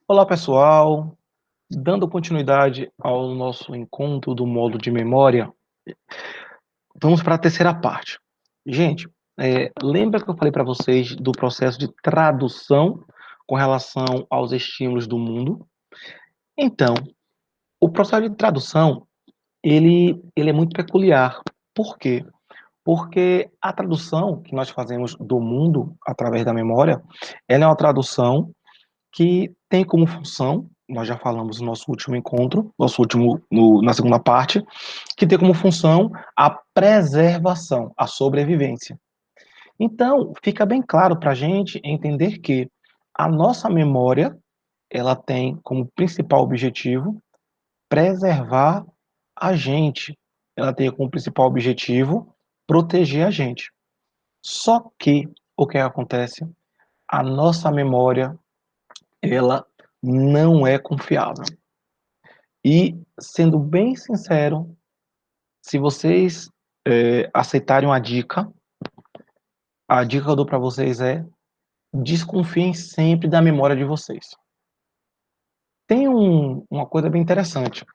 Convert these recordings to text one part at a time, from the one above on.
Olá, pessoal. Dando continuidade ao nosso encontro do módulo de memória, vamos para a terceira parte. Gente, lembra que eu falei para vocês do processo de tradução com relação aos estímulos do mundo? Então, o processo de tradução, ele é muito peculiar. Por quê? Porque a tradução que nós fazemos do mundo através da memória, ela é uma tradução que tem como função, nós já falamos no nosso último encontro, na segunda parte, que tem como função a preservação, a sobrevivência. Então, fica bem claro para a gente entender que a nossa memória, ela tem como principal objetivo preservar a gente. Ela tem como principal objetivo proteger a gente. Só que o que acontece? A nossa memória, ela não é confiável. E, sendo bem sincero, se vocês aceitarem a dica que eu dou para vocês é desconfiem sempre da memória de vocês. Tem uma coisa bem interessante.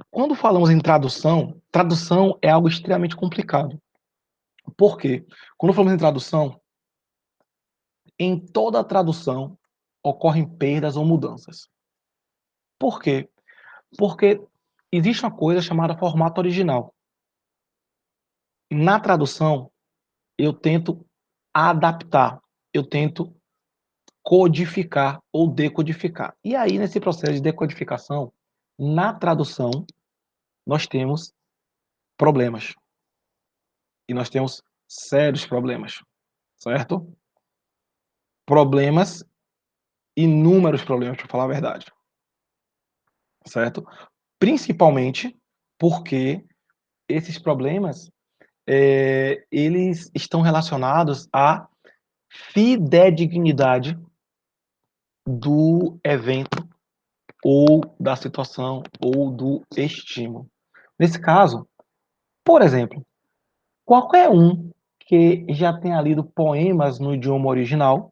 Quando falamos em tradução, tradução é algo extremamente complicado. Por quê? Quando falamos em tradução, em toda tradução ocorrem perdas ou mudanças. Por quê? Porque existe uma coisa chamada formato original. Na tradução, eu tento adaptar, eu tento codificar ou decodificar. E aí, nesse processo de decodificação, na tradução, nós temos problemas. E nós temos sérios problemas, certo? Problemas, inúmeros problemas, para falar a verdade, certo? Principalmente porque esses problemas, eles estão relacionados à fidedignidade do evento ou da situação ou do estímulo. Nesse caso, por exemplo, qualquer um que já tenha lido poemas no idioma original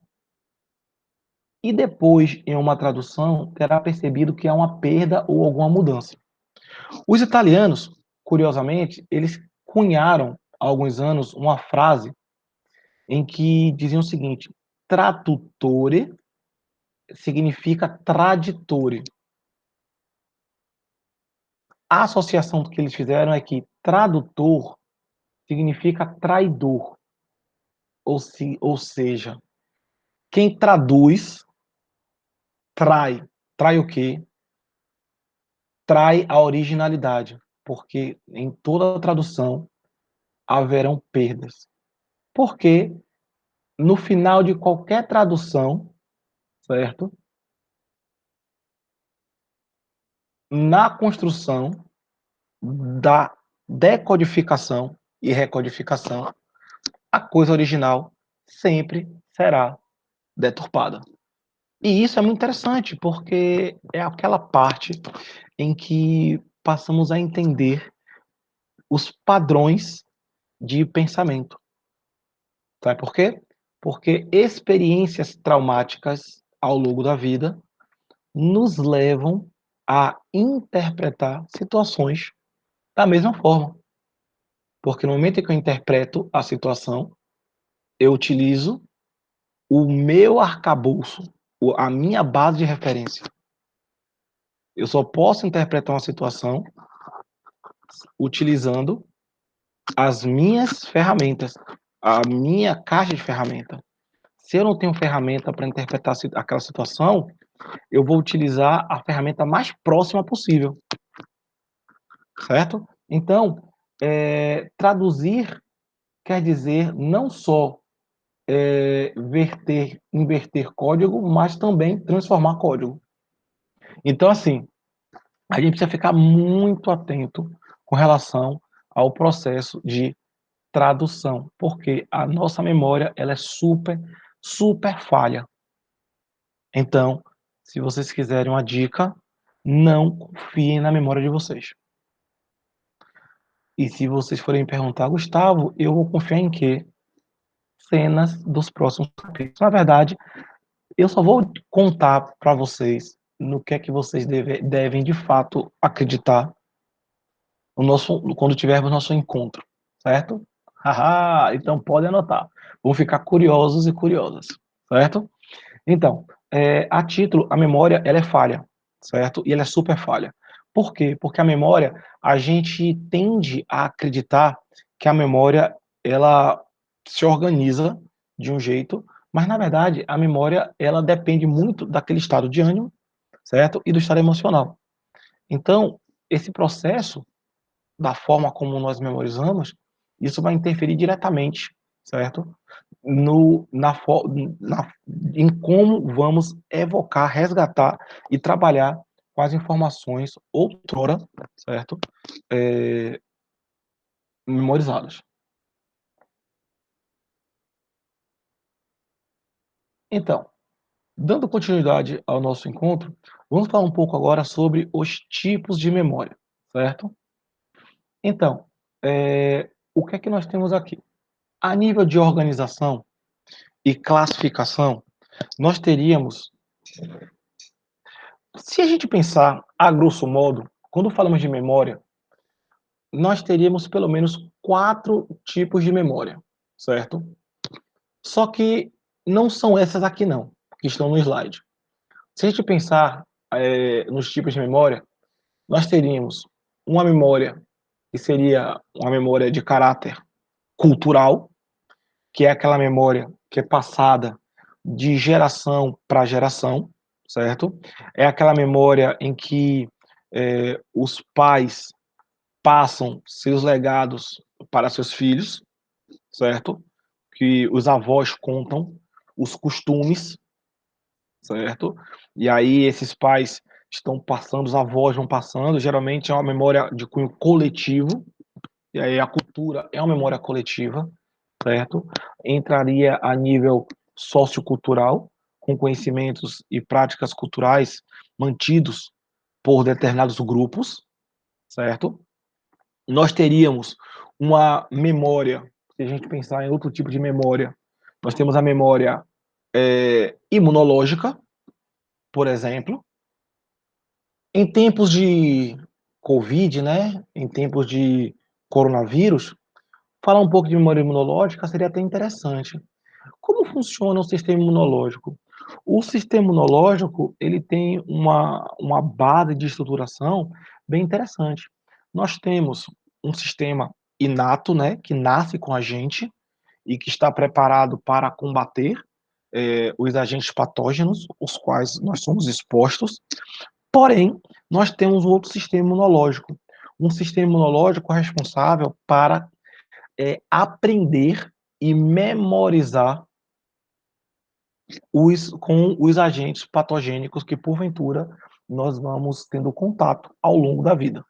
e depois, em uma tradução, terá percebido que há uma perda ou alguma mudança. Os italianos, curiosamente, eles cunharam há alguns anos uma frase em que diziam o seguinte: tradutore significa traditore. A associação que eles fizeram é que tradutor significa traidor, ou seja, quem traduz trai. Trai o quê? Trai a originalidade, porque em toda tradução haverão perdas. Porque no final de qualquer tradução, certo? Na construção da decodificação e recodificação, a coisa original sempre será deturpada. E isso é muito interessante, porque é aquela parte em que passamos a entender os padrões de pensamento. Sabe por quê? Porque experiências traumáticas ao longo da vida nos levam a interpretar situações da mesma forma. Porque no momento em que eu interpreto a situação, eu utilizo o meu arcabouço, a minha base de referência. Eu só posso interpretar uma situação utilizando as minhas ferramentas, a minha caixa de ferramenta. Se eu não tenho ferramenta para interpretar aquela situação, eu vou utilizar a ferramenta mais próxima possível, certo? Então, traduzir quer dizer não só inverter código, mas também transformar código. Então, assim, a gente precisa ficar muito atento com relação ao processo de tradução, porque a nossa memória ela é super, super falha. Então, se vocês quiserem uma dica, não confiem na memória de vocês. E se vocês forem perguntar, Gustavo, eu vou confiar em quê? Cenas dos próximos capítulos. Na verdade, Eu só vou contar para vocês no que é que vocês devem de fato acreditar quando tivermos nosso encontro, certo? Haha, então podem anotar. Vão ficar curiosos e curiosas, certo? Então, a título, a memória ela é falha, certo? E ela é super falha. Por quê? Porque a memória, a gente tende a acreditar que a memória ela se organiza de um jeito, mas na verdade a memória ela depende muito daquele estado de ânimo, certo? E do estado emocional. Então, esse processo da forma como nós memorizamos, isso vai interferir diretamente, certo? No, na, na, Em como vamos evocar, resgatar e trabalhar com as informações outrora, certo? É, memorizadas. Então, dando continuidade ao nosso encontro, vamos falar um pouco agora sobre os tipos de memória, certo? Então, o que é que nós temos aqui? A nível de organização e classificação, nós teríamos, se a gente pensar a grosso modo, quando falamos de memória, nós teríamos pelo menos 4 tipos de memória, certo? Só que não são essas aqui não, que estão no slide. Se a gente pensar, nos tipos de memória, nós teríamos uma memória que seria uma memória de caráter cultural, que é aquela memória que é passada de geração para geração, certo? É aquela memória em que os pais passam seus legados para seus filhos, certo? Que os avós contam os costumes, certo? E aí esses pais estão passando, os avós vão passando, geralmente é uma memória de cunho coletivo, e aí a cultura é uma memória coletiva, certo? Entraria a nível sociocultural, com conhecimentos e práticas culturais mantidos por determinados grupos, certo? Nós teríamos uma memória, se a gente pensar em outro tipo de memória, nós temos a memória imunológica, por exemplo. Em tempos de Covid, né, em tempos de coronavírus, falar um pouco de memória imunológica seria até interessante. Como funciona o sistema imunológico? O sistema imunológico, ele tem uma base de estruturação bem interessante. Nós temos um sistema inato, né, que nasce com a gente e que está preparado para combater, os agentes patógenos, os quais nós somos expostos. Porém, nós temos um outro sistema imunológico, um sistema imunológico responsável para, aprender e memorizar com os agentes patogênicos que, porventura, nós vamos tendo contato ao longo da vida.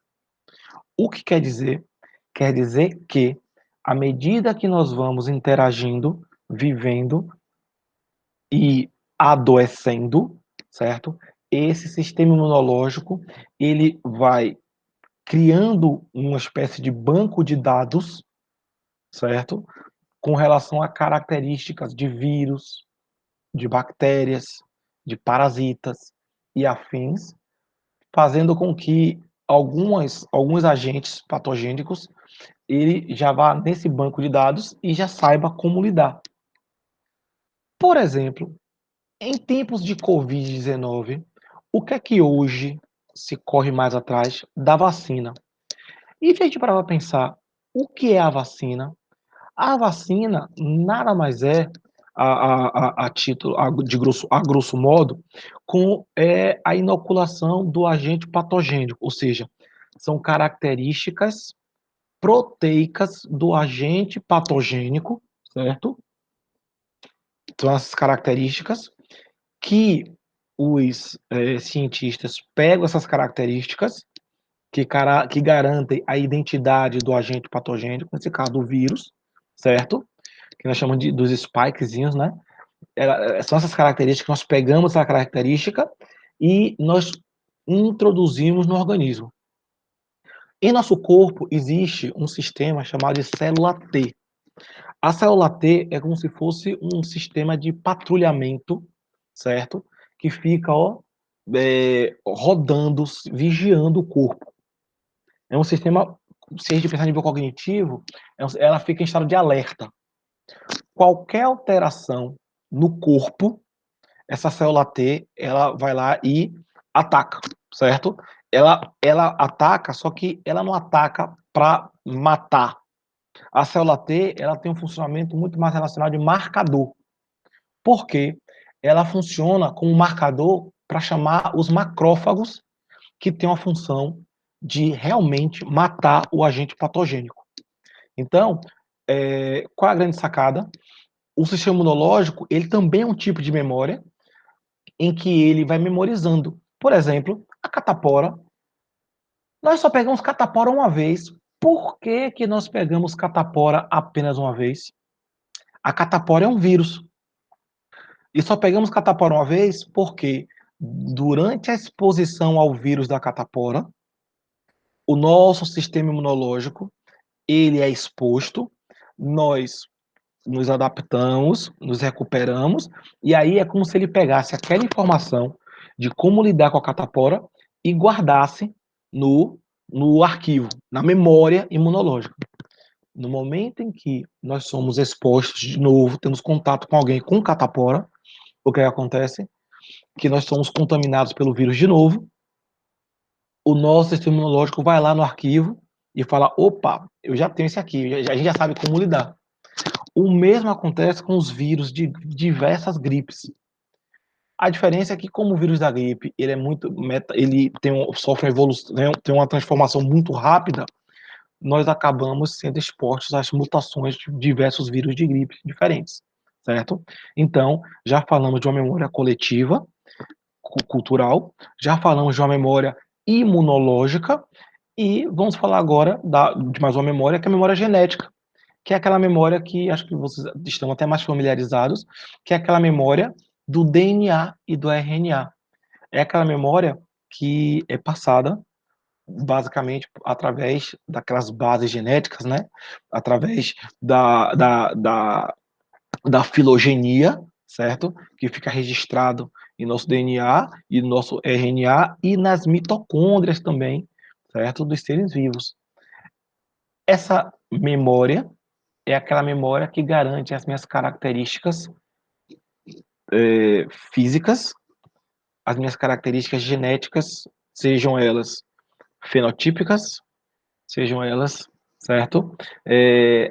O que quer dizer? Quer dizer que, à medida que nós vamos interagindo, vivendo e adoecendo, certo? Esse sistema imunológico, ele vai criando uma espécie de banco de dados, certo? Com relação a características de vírus, de bactérias, de parasitas e afins, fazendo com que alguns agentes patogênicos ele já vá nesse banco de dados e já saiba como lidar. Por exemplo, em tempos de Covid-19, o que é que hoje se corre mais atrás da vacina? E se a gente parar para pensar, o que é a vacina? A vacina nada mais é, a título, a grosso modo, a inoculação do agente patogênico, ou seja, são características proteicas do agente patogênico, certo? São essas características que os cientistas pegam essas características que garantem a identidade do agente patogênico, nesse caso do vírus, certo? Que nós chamamos dos spikezinhos, né? São essas características que nós pegamos essa característica e nós introduzimos no organismo. Em nosso corpo existe um sistema chamado de célula T. A célula T é como se fosse um sistema de patrulhamento, certo? Que fica, ó, rodando, vigiando o corpo. É um sistema, se a gente pensar em nível cognitivo, ela fica em estado de alerta. Qualquer alteração no corpo, essa célula T, ela vai lá e ataca, certo? Ela ataca, só que ela não ataca para matar. A célula T, ela tem um funcionamento muito mais relacionado de marcador. Por quê? Ela funciona como marcador para chamar os macrófagos, que têm a função de realmente matar o agente patogênico. Então, qual é a grande sacada? O sistema imunológico, ele também é um tipo de memória em que ele vai memorizando. Por exemplo, a catapora. Nós só pegamos catapora uma vez. Por que que nós pegamos catapora apenas uma vez? A catapora é um vírus. E só pegamos catapora uma vez porque durante a exposição ao vírus da catapora, o nosso sistema imunológico, ele é exposto, nós nos adaptamos, nos recuperamos, e aí é como se ele pegasse aquela informação de como lidar com a catapora e guardasse no arquivo, na memória imunológica. No momento em que nós somos expostos de novo, temos contato com alguém com catapora, o que acontece? Que nós somos contaminados pelo vírus de novo, o nosso sistema imunológico vai lá no arquivo e fala, opa, eu já tenho esse aqui, a gente já sabe como lidar. O mesmo acontece com os vírus de diversas gripes. A diferença é que, como o vírus da gripe, ele é muito ele sofre uma evolução, né, tem uma transformação muito rápida, nós acabamos sendo expostos às mutações de diversos vírus de gripe diferentes, certo? Então, já falamos de uma memória coletiva, cultural, já falamos de uma memória imunológica e vamos falar agora de mais uma memória, que é a memória genética, que é aquela memória que acho que vocês estão até mais familiarizados, que é aquela memória do DNA e do RNA. É aquela memória que é passada basicamente através daquelas bases genéticas, né? Através da filogenia, certo? Que fica registrado em nosso DNA e no nosso RNA e nas mitocôndrias também, certo? Dos seres vivos. Essa memória é aquela memória que garante as minhas características físicas, as minhas características genéticas, sejam elas fenotípicas, sejam elas, certo?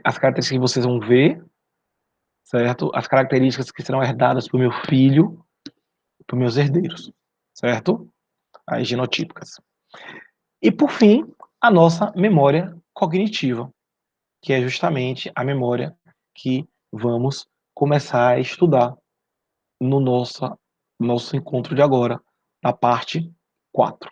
As características que vocês vão ver, certo? As características que serão herdadas para o meu filho, para os meus herdeiros, certo? As genotípicas. E, por fim, a nossa memória cognitiva, que é justamente a memória que vamos começar a estudar no nosso encontro de agora, na parte 4.